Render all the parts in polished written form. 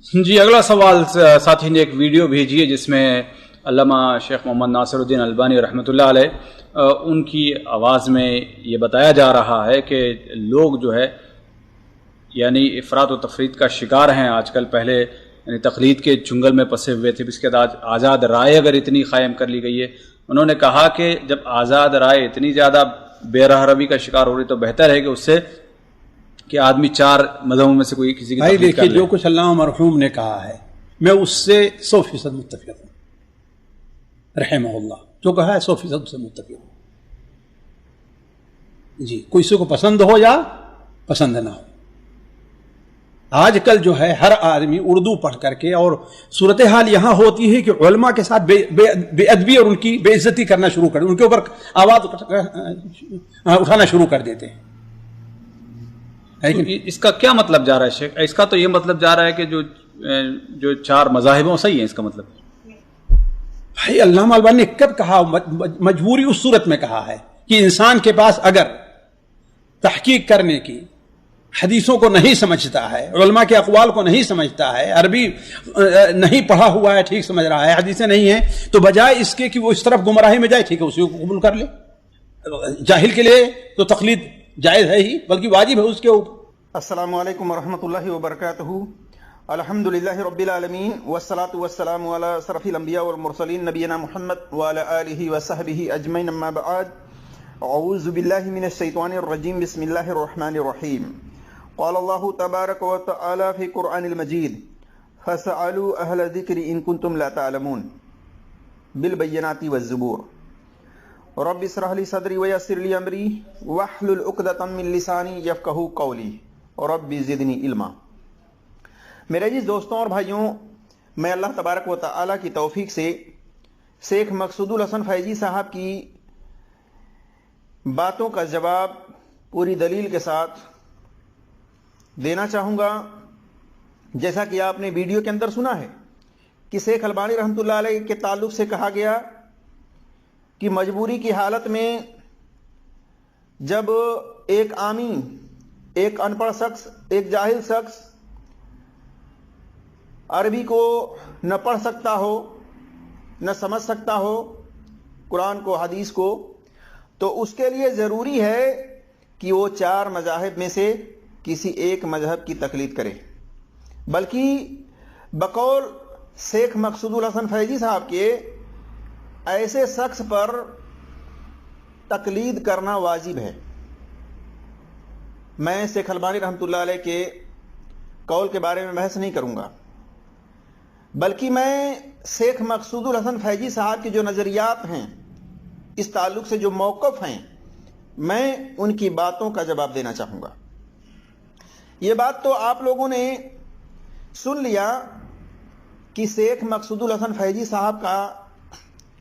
جی اگلا سوال ساتھی نے ایک ویڈیو بھیجی ہے جس میں علامہ شیخ محمد ناصر الدین البانی رحمۃ اللہ علیہ ان کی آواز میں یہ بتایا جا رہا ہے کہ لوگ جو ہے یعنی افراط و تفریط کا شکار ہیں آج کل. پہلے یعنی تقلید کے چنگل میں پسے ہوئے تھے، اس کے بعد آزاد رائے اگر اتنی قائم کر لی گئی ہے. انہوں نے کہا کہ جب آزاد رائے اتنی زیادہ بے راہ روی کا شکار ہو رہی تو بہتر ہے کہ اس سے کہ آدمی چار مذہبوں میں سے کوئی کسی کی تقلید کر لے. جو کچھ علامہ مرحوم نے کہا ہے میں اس سے 100% متفق ہوں، رحمہ اللہ جو کہا ہے 100% سے متفق ہوں. جی کوئی کسی کو پسند ہو یا پسند نہ ہو. آج کل جو ہے ہر آدمی اردو پڑھ کر کے، اور صورتحال یہاں ہوتی ہے کہ علماء کے ساتھ بے ادبی اور ان کی بے عزتی کرنا شروع کر، ان کے اوپر آواز اٹھانا شروع کر دیتے ہیں. اس کا کیا مطلب جا رہا ہے شیخ؟ اس کا تو یہ مطلب جا رہا ہے کہ جو چار مذاہب ہیں صحیح ہیں. اس کا مطلب بھائی علامہ البانی نے کب کہا؟ مجبوری اس صورت میں کہا ہے کہ انسان کے پاس اگر تحقیق کرنے کی حدیثوں کو نہیں سمجھتا ہے، علماء کے اقوال کو نہیں سمجھتا ہے، عربی نہیں پڑھا ہوا ہے، ٹھیک سمجھ رہا ہے، حدیثیں نہیں ہیں، تو بجائے اس کے کہ وہ اس طرف گمراہی میں جائے، ٹھیک ہے اسی کو قبول کر لے. جاہل کے لیے تو تقلید جائز ہے ہی، بلکہ واجب ہے اس کے اوپر. السلام علیکم ورحمۃ اللہ وبرکاتہ. الحمدللہ رب العالمین والصلاة والسلام علی اشرف الانبیاء والمرسلین نبینا محمد وعلی آلہ وصحبہ اجمعین. اما بعد، اعوذ باللہ من الشیطان الرجیم. بسم اللہ الرحمن الرحیم. قال اللہ تبارک وتعالی فی قرآن المجید فاسألوا اہل الذکر ان کنتم لا تعلمون بالبینات والزبور. رب اشرح لی صدری ویسر لی امری واحلل عقدۃ من لسانی یفقہوا قولی رب زدنی علما. میرے عزیز دوستوں اور بھائیوں، میں اللہ تبارک و تعالی کی توفیق سے شیخ مقصود الحسن فیضی صاحب کی باتوں کا جواب پوری دلیل کے ساتھ دینا چاہوں گا. جیسا کہ آپ نے ویڈیو کے اندر سنا ہے کہ شیخ البانی رحمۃ اللہ علیہ کے تعلق سے کہا گیا کہ مجبوری کی حالت میں جب ایک عامی، ایک ان پڑھ شخص، ایک جاہل شخص عربی کو نہ پڑھ سکتا ہو، نہ سمجھ سکتا ہو قرآن کو، حدیث کو، تو اس کے لیے ضروری ہے کہ وہ چار مذاہب میں سے کسی ایک مذہب کی تقلید کرے. بلکہ بقول شیخ مقصود الحسن فیضی صاحب کے ایسے شخص پر تقلید کرنا واجب ہے. میں شیخ البانی رحمۃ اللہ علیہ کے قول کے بارے میں بحث نہیں کروں گا، بلکہ میں شیخ مقصود الحسن فیضی صاحب کے جو نظریات ہیں، اس تعلق سے جو موقف ہیں، میں ان کی باتوں کا جواب دینا چاہوں گا. یہ بات تو آپ لوگوں نے سن لیا کہ شیخ مقصود الحسن فیضی صاحب کا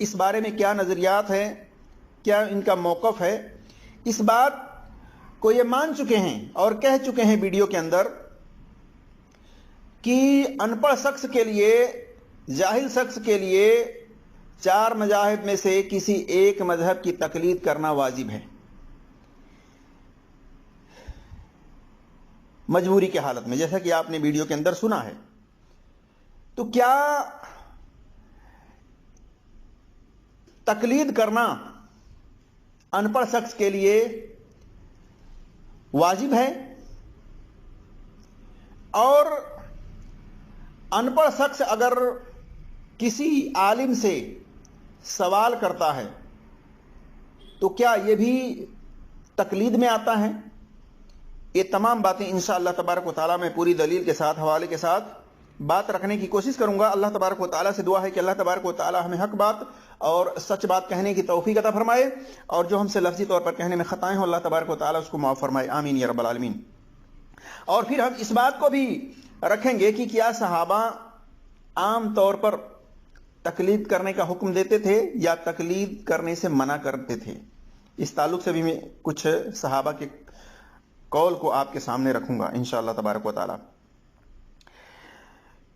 اس بارے میں کیا نظریات ہے، کیا ان کا موقف ہے. اس بات کو یہ مان چکے ہیں اور کہہ چکے ہیں ویڈیو کے اندر کہ ان پڑھ شخص کے لیے، جاہل شخص کے لیے چار مذاہب میں سے کسی ایک مذہب کی تقلید کرنا واجب ہے مجبوری کی حالت میں، جیسا کہ آپ نے ویڈیو کے اندر سنا ہے. تو کیا تقلید کرنا ان پڑھ شخص کے لیے واجب ہے؟ اور ان پڑھ شخص اگر کسی عالم سے سوال کرتا ہے تو کیا یہ بھی تقلید میں آتا ہے؟ یہ تمام باتیں انشاءاللہ تبارک و تعالیٰ میں پوری دلیل کے ساتھ، حوالے کے ساتھ بات رکھنے کی کوشش کروں گا. اللہ تبارک و تعالیٰ سے دعا ہے کہ اللہ تبارک و تعالیٰ ہمیں حق بات اور سچ بات کہنے کی توفیق عطا فرمائے، اور جو ہم سے لفظی طور پر کہنے میں خطائیں ہوں اللہ تبارک و تعالیٰ اس کو معاف فرمائے. آمین یا رب العالمین. اور پھر ہم اس بات کو بھی رکھیں گے کہ کیا صحابہ عام طور پر تقلید کرنے کا حکم دیتے تھے یا تقلید کرنے سے منع کرتے تھے. اس تعلق سے بھی میں کچھ صحابہ کے قول کو آپ کے سامنے رکھوں گا انشاءاللہ تبارک و تعالی.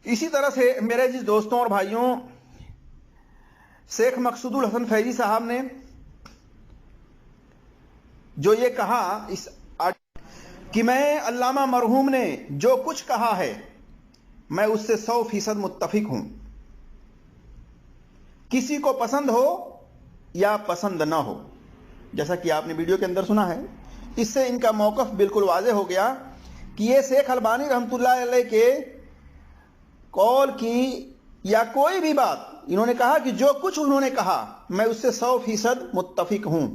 اسی طرح سے میرے عزیز دوستوں اور بھائیوں، شیخ مقصود الحسن فیضی صاحب نے جو یہ کہا کہ میں علامہ مرحوم نے جو کچھ کہا ہے میں اس سے 100% متفق ہوں، کسی کو پسند ہو یا پسند نہ ہو۔ جیسا کہ آپ نے ویڈیو کے اندر سنا ہے، اس سے ان کا موقف بالکل واضح ہو گیا کہ یہ شیخ البانی رحمۃ اللہ علیہ کے قول کی یا کوئی بھی بات، انہوں نے کہا کہ جو کچھ انہوں نے کہا میں اس سے 100% متفق ہوں،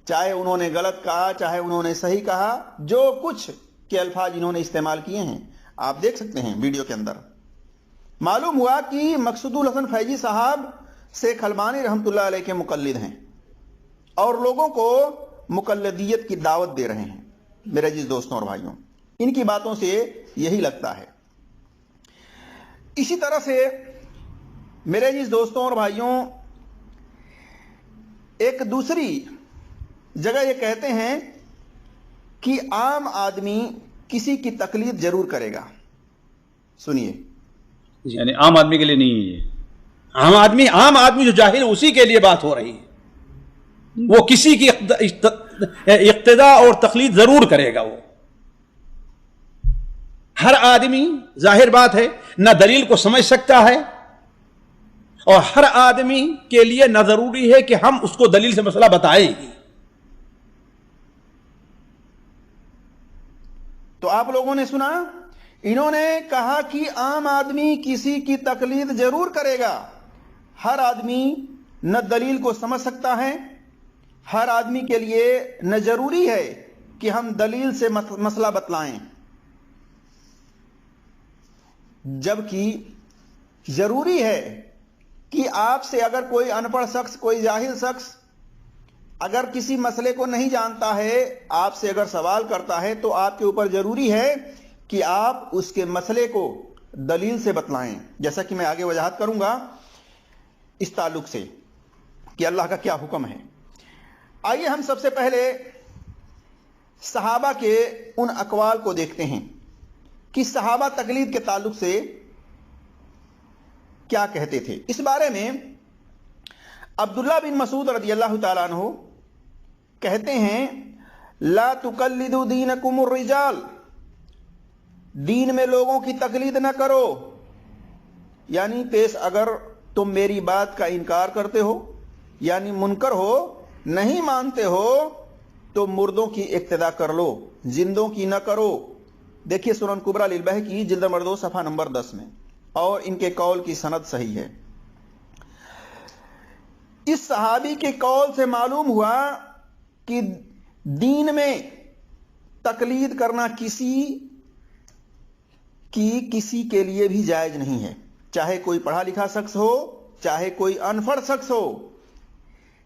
چاہے انہوں نے غلط کہا چاہے انہوں نے صحیح کہا، جو کچھ کے الفاظ انہوں نے استعمال کیے ہیں آپ دیکھ سکتے ہیں ویڈیو کے اندر۔ معلوم ہوا کہ مقصود الحسن فیضی صاحب شیخ البانی رحمۃ اللہ علیہ کے مقلد ہیں اور لوگوں کو مقلدیت کی دعوت دے رہے ہیں۔ میرے عزیز دوستوں اور بھائیوں، ان کی باتوں سے یہی لگتا ہے۔ اسی طرح سے میرے عزیز دوستوں اور بھائیوں، ایک دوسری جگہ یہ کہتے ہیں کہ عام آدمی کسی کی تقلید ضرور کرے گا۔ سنیے، یعنی عام آدمی کے لیے نہیں ہے یہ، عام آدمی جو جاہل ہے اسی کے لیے بات ہو رہی ہے، وہ کسی کی اقتداء اور تقلید ضرور کرے گا۔ وہ ہر آدمی، ظاہر بات ہے، نہ دلیل کو سمجھ سکتا ہے، اور ہر آدمی کے لیے نہ ضروری ہے کہ ہم اس کو دلیل سے مسئلہ بتائیں گے۔ تو آپ لوگوں نے سنا، انہوں نے کہا کہ عام آدمی کسی کی تقلید ضرور کرے گا۔ ہر آدمی نہ دلیل کو سمجھ سکتا ہے، ہر آدمی کے لیے نہ ضروری ہے کہ ہم دلیل سے مسئلہ بتلائیں، جبکہ ضروری ہے کہ آپ سے اگر کوئی ان پڑھ شخص، کوئی جاہل شخص اگر کسی مسئلے کو نہیں جانتا ہے، آپ سے اگر سوال کرتا ہے تو آپ کے اوپر ضروری ہے کہ آپ اس کے مسئلے کو دلیل سے بتلائیں، جیسا کہ میں آگے وضاحت کروں گا اس تعلق سے کہ اللہ کا کیا حکم ہے۔ آئیے ہم سب سے پہلے صحابہ کے ان اقوال کو دیکھتے ہیں کہ صحابہ تقلید کے تعلق سے کیا کہتے تھے۔ اس بارے میں عبداللہ بن مسعود رضی اللہ تعالیٰ عنہ کہتے ہیں، لا تقلدوا دینکم الرجال، دین میں لوگوں کی تقلید نہ کرو، یعنی پیش اگر تم میری بات کا انکار کرتے ہو، یعنی منکر ہو، نہیں مانتے ہو، تو مردوں کی اقتداء کر لو، زندوں کی نہ کرو۔ دیکھیے سنن کبریٰ للبیہقی جلد نمبر 2 صفحہ نمبر 10 میں، اور ان کے قول کی سند صحیح ہے۔ اس صحابی کے قول سے معلوم ہوا کہ دین میں تقلید کرنا کسی کے لیے بھی جائز نہیں ہے، چاہے کوئی پڑھا لکھا شخص ہو چاہے کوئی ان پڑھ شخص ہو،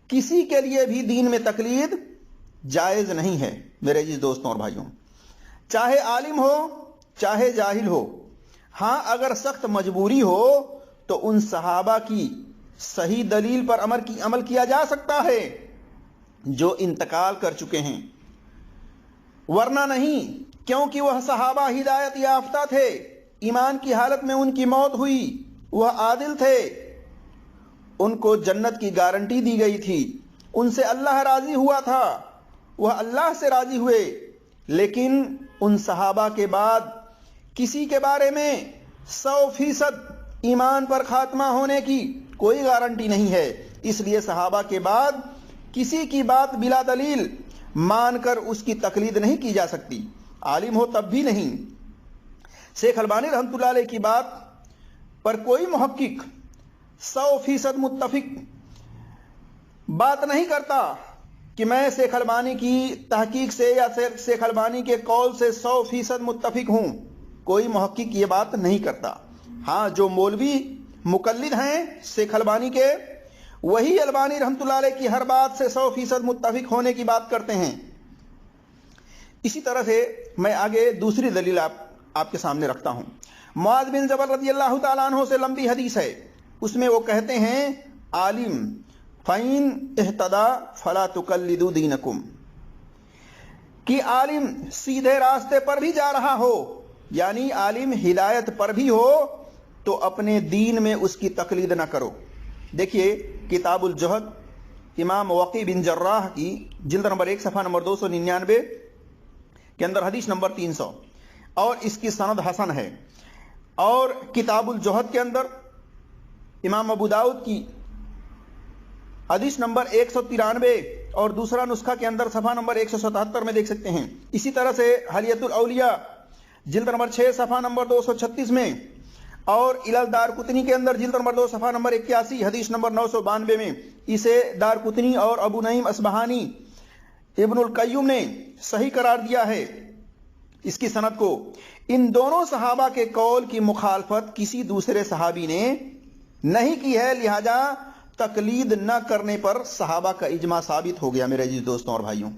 کسی کے لیے بھی دین میں تقلید جائز نہیں ہے میرے عزیز دوستوں اور بھائیوں، چاہے عالم ہو چاہے جاہل ہو۔ ہاں اگر سخت مجبوری ہو تو ان صحابہ کی صحیح دلیل پر عمل کیا جا سکتا ہے جو انتقال کر چکے ہیں، ورنہ نہیں، کیونکہ وہ صحابہ ہدایت یافتہ تھے، ایمان کی حالت میں ان کی موت ہوئی، وہ عادل تھے، ان کو جنت کی گارنٹی دی گئی تھی، ان سے اللہ راضی ہوا تھا، وہ اللہ سے راضی ہوئے۔ لیکن ان صحابہ کے بعد کسی کے بارے میں 100% ایمان پر خاتمہ ہونے کی کوئی گارنٹی نہیں ہے، اس لیے صحابہ کے بعد کسی کی بات بلا دلیل مان کر اس کی تقلید نہیں کی جا سکتی، عالم ہو تب بھی نہیں۔ شیخ البانی رحمۃ اللہ علیہ کی بات پر کوئی محقق 100% متفق بات نہیں کرتا کہ میں شیخ البانی کی تحقیق سے یا شیخ البانی کے قول سے 100% متفق ہوں، کوئی محقق یہ بات نہیں کرتا۔ ہاں جو مولوی مقلد ہیں شیخ البانی کے، وہی البانی رحمۃ اللہ علیہ کی ہر بات سے 100% متفق ہونے کی بات کرتے ہیں۔ اسی طرح سے میں آگے دوسری دلیل آپ کے سامنے رکھتا ہوں۔ معاذ بن جبل رضی اللہ تعالیٰ عنہ سے لمبی حدیث ہے، اس میں وہ کہتے ہیں، عالم فَإِنْ اهْتَدَى فَلَا تُقَلِّدُوا دِينَكُمْ، کہ عالم سیدھے راستے پر بھی جا رہا ہو، یعنی عالم ہدایت پر بھی ہو، تو اپنے دین میں اس کی تقلید نہ کرو۔ دیکھیے کتاب الجہد امام وقی بن جراح کی جلد نمبر 1 صفحہ نمبر 299 کے اندر حدیث نمبر 300، اور اس کی سند حسن ہے۔ اور کتاب الجہد کے اندر امام ابو داؤد کی حدیث نمبر 193 اور دوسرا نسخہ کے اندر صفحہ نمبر 177 میں دیکھ سکتے ہیں. اسی طرح سے حلیۃ الاولیاء جلد نمبر 6 صفحہ نمبر 236 میں اور الال دارقطنی کے اندر جلد نمبر 2 صفحہ نمبر 81 حدیث نمبر 992 میں اسے دارقطنی اور ابو نعیم اصبہانی ابن القیم نے صحیح قرار دیا ہے اس کی سند کو. ان دونوں صحابہ کے قول کی مخالفت کسی دوسرے صحابی نے نہیں کی ہے، لہذا تقلید نہ کرنے پر صحابہ کا اجماع ثابت ہو گیا. میرے عزیز دوستوں اور بھائیوں،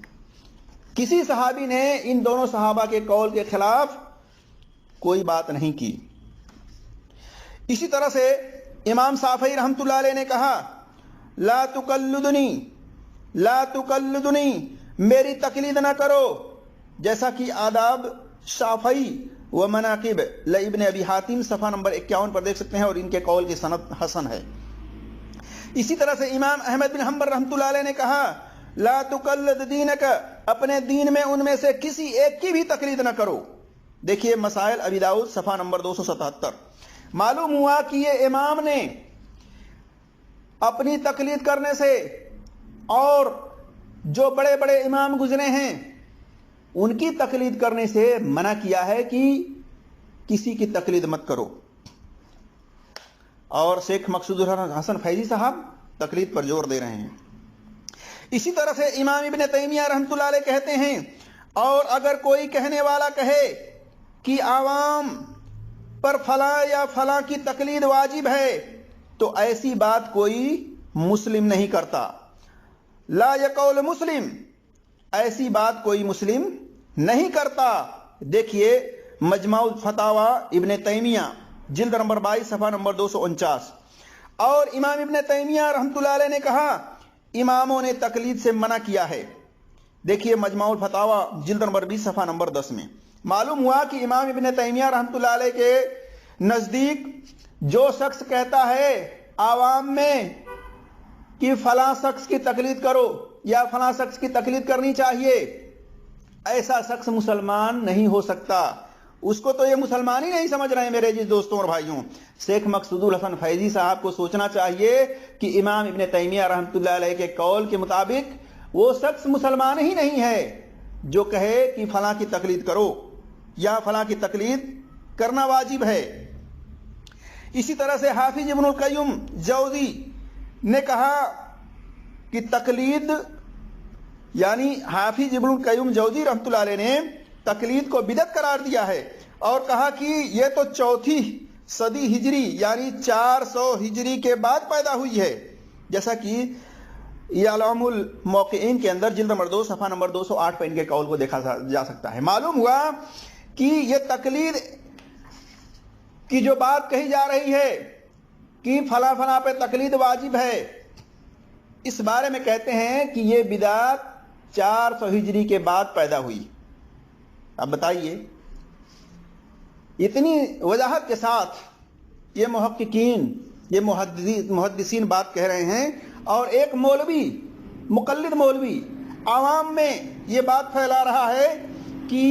کسی صحابی نے ان دونوں صحابہ کے قول کے خلاف کوئی بات نہیں کی. اسی طرح سے امام شافعی رحمۃ اللہ علیہ نے کہا لا تقلدنی، میری تقلید نہ کرو، جیسا کہ آداب شافعی و مناقب لابن ابی حاتم صفحہ نمبر 51 پر دیکھ سکتے ہیں اور ان کے قول کی سند حسن ہے. اسی طرح سے امام احمد بن حنبل رحمۃ اللہ علیہ نے کہا لا تقلد دینک، اپنے دین میں ان میں سے کسی ایک کی بھی تقلید نہ کرو. دیکھیے مسائل ابی داؤد صفحہ نمبر 277. معلوم ہوا کہ یہ امام نے اپنی تقلید کرنے سے اور جو بڑے بڑے امام گزرے ہیں ان کی تقلید کرنے سے منع کیا ہے کہ کسی کی تقلید مت کرو. اور شیخ مقصود الحسن فیضی صاحب تقلید پر زور دے رہے ہیں. اسی طرح سے امام ابن تیمیہ رحمۃ اللہ علیہ کہتے ہیں اور اگر کوئی کہنے والا کہے کہ عوام پر فلاں یا فلاں کی تقلید واجب ہے تو ایسی بات کوئی مسلم نہیں کرتا. لا یقول مسلم، ایسی بات کوئی مسلم نہیں کرتا. دیکھیے مجمع الفتاوی ابن تیمیہ جلد نمبر 22 صفحہ نمبر 249. اور امام ابن تیمیہ رحمۃ اللہ علیہ نے کہا اماموں نے تقلید سے منع کیا ہے. دیکھیے مجمع الفتاوی جلد نمبر 20 صفحہ نمبر 10 میں. معلوم ہوا کہ امام ابن تیمیہ رحمۃ اللہ علیہ کے نزدیک جو شخص کہتا ہے عوام میں کہ فلاں شخص کی تقلید کرو یا فلاں شخص کی تقلید کرنی چاہیے، ایسا شخص مسلمان نہیں ہو سکتا. اس کو تو یہ مسلمان ہی نہیں سمجھ رہے ہیں. میرے جس دوستوں اور بھائیوں، شیخ مقصود الحسن فیضی صاحب کو سوچنا چاہیے کہ امام ابن تیمیہ رحمۃ اللہ علیہ کے قول کے مطابق وہ شخص مسلمان ہی نہیں ہے جو کہے کہ فلاں کی تقلید کرو یا فلاں کی تقلید کرنا واجب ہے. اسی طرح سے حافظ ابن القیم جوزی نے کہا کہ تقلید، یعنی حافظ ابن القیم جوزی رحمۃ اللہ علیہ نے تقلید کو بدعت قرار دیا ہے اور کہا کہ یہ تو 4 صدی ہجری یعنی 400 ہجری کے بعد پیدا ہوئی ہے، جیسا کہ اعلام الموقعین کے اندر جلد نمبر 2 صفحہ نمبر 208 پر ان کے قول کو دیکھا جا سکتا ہے. معلوم ہوا کہ یہ تقلید کی جو بات کہی جا رہی ہے کہ فلاں فلاں پہ تقلید واجب ہے، اس بارے میں کہتے ہیں کہ یہ بدعت 400 ہجری کے بعد پیدا ہوئی. اب بتائیے، اتنی وضاحت کے ساتھ یہ محققین، یہ محدثین بات کہہ رہے ہیں اور ایک مولوی، مقلد مولوی عوام میں یہ بات پھیلا رہا ہے کہ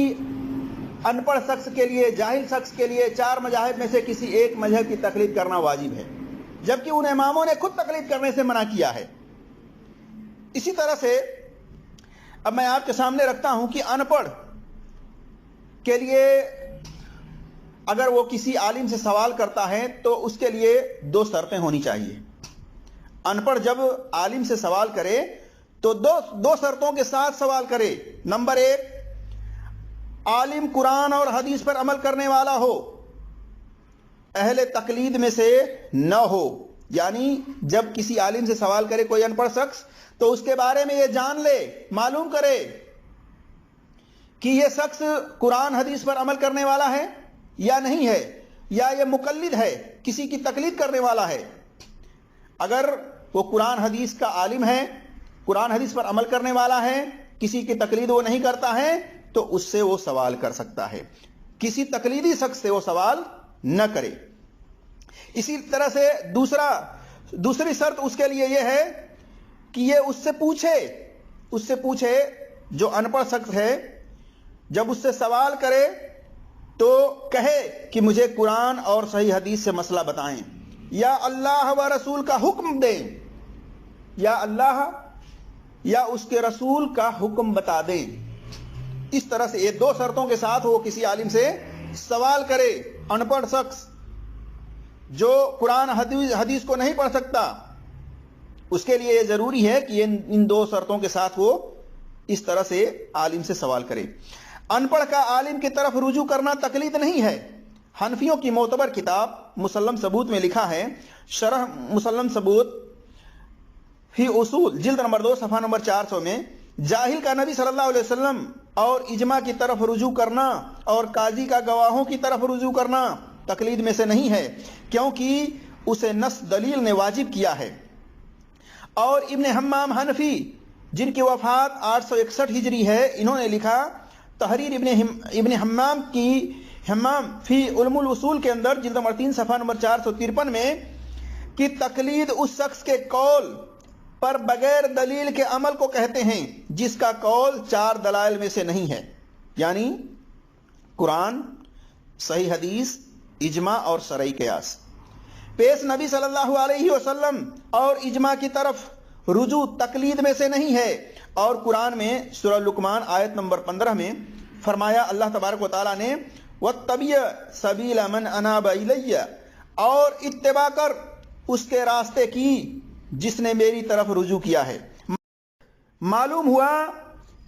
ان پڑھ شخص کے لیے، جاہل شخص کے لیے 4 مذاہب میں سے کسی ایک مذہب کی تقلید کرنا واجب ہے، جبکہ ان اماموں نے خود تقلید کرنے سے منع کیا ہے. اسی طرح سے اب میں آپ کے سامنے رکھتا ہوں کہ ان پڑھ کے لیے اگر وہ کسی عالم سے سوال کرتا ہے تو اس کے لیے 2 شرطیں ہونی چاہیے. ان پڑھ جب عالم سے سوال کرے تو دو شرطوں کے ساتھ سوال کرے. نمبر 1، عالم قرآن اور حدیث پر عمل کرنے والا ہو، اہل تقلید میں سے نہ ہو. یعنی جب کسی عالم سے سوال کرے کوئی ان پڑھ شخص تو اس کے بارے میں یہ جان لے، معلوم کرے کہ یہ شخص قرآن حدیث پر عمل کرنے والا ہے یا نہیں ہے، یا یہ مقلد ہے، کسی کی تقلید کرنے والا ہے. اگر وہ قرآن حدیث کا عالم ہے، قرآن حدیث پر عمل کرنے والا ہے، کسی کی تقلید وہ نہیں کرتا ہے تو اس سے وہ سوال کر سکتا ہے. کسی تقلیدی شخص سے وہ سوال نہ کرے. اسی طرح سے دوسری شرط اس کے لیے یہ ہے کہ یہ اس سے پوچھے جو ان پڑھ شخص ہے، جب اس سے سوال کرے تو کہے کہ مجھے قرآن اور صحیح حدیث سے مسئلہ بتائیں، یا اللہ و رسول کا حکم دیں، یا اللہ یا اس کے رسول کا حکم بتا دیں. اس طرح سے یہ دو شرطوں کے ساتھ وہ کسی عالم سے سوال کرے. ان پڑھ شخص جو قرآن حدیث کو نہیں پڑھ سکتا، اس کے لیے یہ ضروری ہے کہ ان دو شرطوں کے ساتھ وہ اس طرح سے عالم سے سوال کرے. ان پڑھ کا عالم کی طرف رجوع کرنا تقلید نہیں ہے. حنفیوں کی معتبر کتاب مسلم ثبوت میں لکھا ہے، شرح مسلم ثبوت فی اصول جلد نمبر 2 صفحہ نمبر 400 میں، جاہل کا نبی صلی اللہ علیہ وسلم اور اجماع کی طرف رجوع کرنا اور قاضی کا گواہوں کی طرف رجوع کرنا تقلید میں سے نہیں ہے، کیونکہ اسے نص دلیل نے واجب کیا ہے. اور ابن حمام حنفی جن کی وفات 861 ہجری ہے، انہوں نے لکھا تحریر ابن حمام کی حمام فی علم الاصول کے اندر جلد نمبر 3 صفحہ نمبر 453 میں کہ تقلید اس شخص کے قول پر بغیر دلیل کے عمل کو کہتے ہیں جس کا قول 4 دلائل میں سے نہیں ہے، یعنی قرآن، صحیح حدیث، اجماع اور شرعی قیاس. پیش نبی صلی اللہ علیہ وسلم اور اجماع کی طرف رجوع تقلید میں سے نہیں ہے. اور قرآن میں سورہ لقمان آیت نمبر 15 میں فرمایا اللہ تبارک و تعالیٰ نے وَاتَّبِعْ سَبِيلَ مَنْ أَنَابَ إِلَيَّ، اور اتباع کر اس کے راستے کی جس نے میری طرف رجوع کیا ہے. معلوم ہوا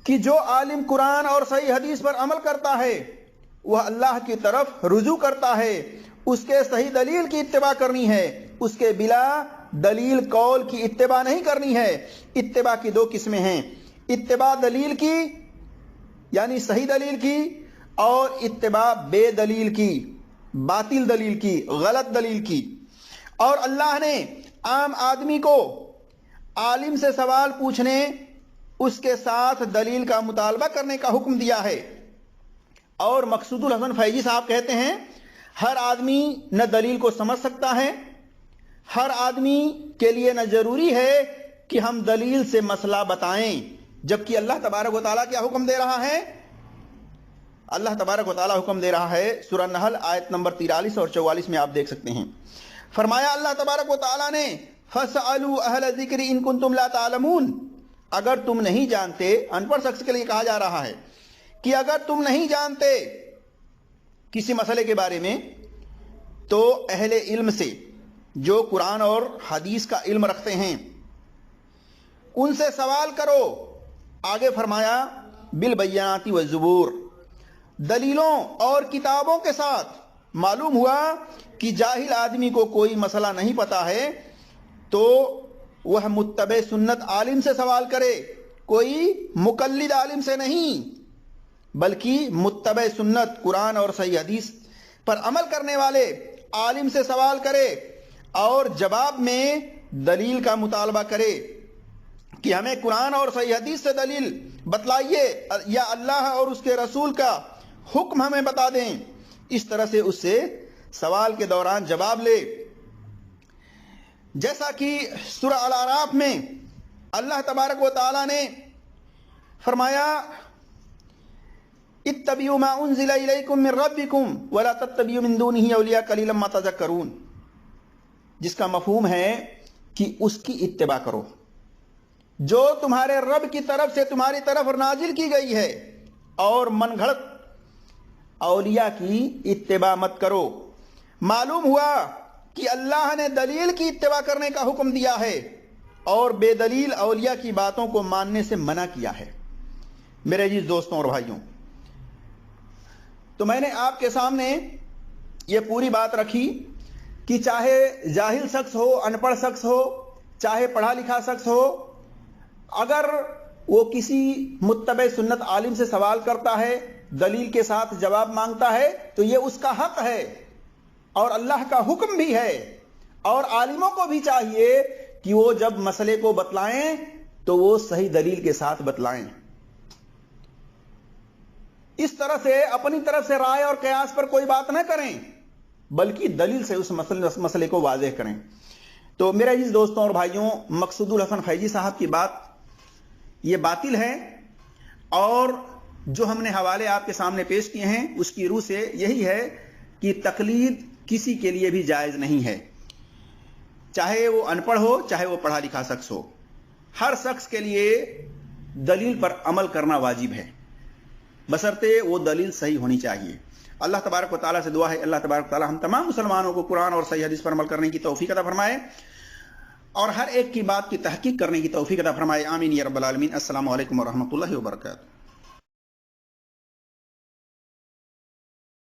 کہ جو عالم قرآن اور صحیح حدیث پر عمل کرتا ہے وہ اللہ کی طرف رجوع کرتا ہے. اس کے صحیح دلیل کی اتباع کرنی ہے، اس کے بلا دلیل قول کی اتباع نہیں کرنی ہے. اتباع کی 2 قسمیں ہیں، اتباع دلیل کی یعنی صحیح دلیل کی، اور اتباع بے دلیل کی، باطل دلیل کی، غلط دلیل کی. اور اللہ نے عام آدمی کو عالم سے سوال پوچھنے، اس کے ساتھ دلیل کا مطالبہ کرنے کا حکم دیا ہے. اور مقصود الحسن فیضی صاحب کہتے ہیں ہر آدمی نہ دلیل کو سمجھ سکتا ہے، ہر آدمی کے لیے نہ ضروری ہے کہ ہم دلیل سے مسئلہ بتائیں، جبکہ اللہ تبارک و تعالیٰ کیا حکم دے رہا ہے؟ اللہ تبارک و تعالیٰ حکم دے رہا ہے سورہ نحل آیت نمبر 43 اور 44 میں آپ دیکھ سکتے ہیں. فرمایا اللہ تبارک و تعالیٰ نے فَاسْأَلُوا أَهْلَ الذِّكْرِ إِن كُنتُمْ لَا تَعْلَمُونَ، اگر تم نہیں جانتے، ان پڑھ شخص کے لیے کہا جا رہا ہے کہ اگر تم نہیں جانتے کسی مسئلے کے بارے میں تو اہل علم سے جو قرآن اور حدیث کا علم رکھتے ہیں ان سے سوال کرو. آگے فرمایا بالبینات والزبور، دلیلوں اور کتابوں کے ساتھ. معلوم ہوا کہ جاہل آدمی کو کوئی مسئلہ نہیں پتا ہے تو وہ متبع سنت عالم سے سوال کرے، کوئی مقلد عالم سے نہیں، بلکہ متبع سنت قرآن اور صحیح حدیث پر عمل کرنے والے عالم سے سوال کرے اور جواب میں دلیل کا مطالبہ کرے کہ ہمیں قرآن اور صحیح حدیث سے دلیل بتلائیے یا اللہ اور اس کے رسول کا حکم ہمیں بتا دیں. اس طرح سے اس سے سوال کے دوران جواب لے. جیسا کہ سورہ الاعراف میں اللہ تبارک و تعالی نے فرمایا اتبعوا ما انزل الیکم من ربکم ولا تتبعوا من دونه اولیاء قلیلا ما تذکرون، جس کا مفہوم ہے کہ اس کی اتباع کرو جو تمہارے رب کی طرف سے تمہاری طرف نازل کی گئی ہے، اور من گھڑت اولیاء کی اتباع مت کرو. معلوم ہوا کہ اللہ نے دلیل کی اتباع کرنے کا حکم دیا ہے اور بے دلیل اولیاء کی باتوں کو ماننے سے منع کیا ہے. میرے عزیز دوستوں اور بھائیوں، تو میں نے آپ کے سامنے یہ پوری بات رکھی کہ چاہے جاہل شخص ہو، ان پڑھ شخص ہو، چاہے پڑھا لکھا شخص ہو، اگر وہ کسی متبع سنت عالم سے سوال کرتا ہے، دلیل کے ساتھ جواب مانگتا ہے، تو یہ اس کا حق ہے اور اللہ کا حکم بھی ہے. اور عالموں کو بھی چاہیے کہ وہ جب مسئلے کو بتلائیں تو وہ صحیح دلیل کے ساتھ بتلائیں. اس طرح سے اپنی طرف سے رائے اور قیاس پر کوئی بات نہ کریں، بلکہ دلیل سے اس مسئلے کو واضح کریں. تو میرے عزیز دوستوں اور بھائیوں، مقصود الحسن فیضی صاحب کی بات یہ باطل ہے، اور جو ہم نے حوالے آپ کے سامنے پیش کیے ہیں اس کی روح سے یہی ہے کہ تقلید کسی کے لیے بھی جائز نہیں ہے، چاہے وہ ان پڑھ ہو چاہے وہ پڑھا لکھا شخص ہو. ہر شخص کے لیے دلیل پر عمل کرنا واجب ہے، بشرطے وہ دلیل صحیح ہونی چاہیے. اللہ تبارک و تعالیٰ سے دعا ہے اللہ تبارک و تعالیٰ ہم تمام مسلمانوں کو قرآن اور صحیح حدیث پر عمل کرنے کی توفیق عطا فرمائے اور ہر ایک کی بات کی تحقیق کرنے کی توفیق عطا فرمائے. آمین یا رب العالمین. السلام علیکم ورحمۃ اللہ وبرکاتہ.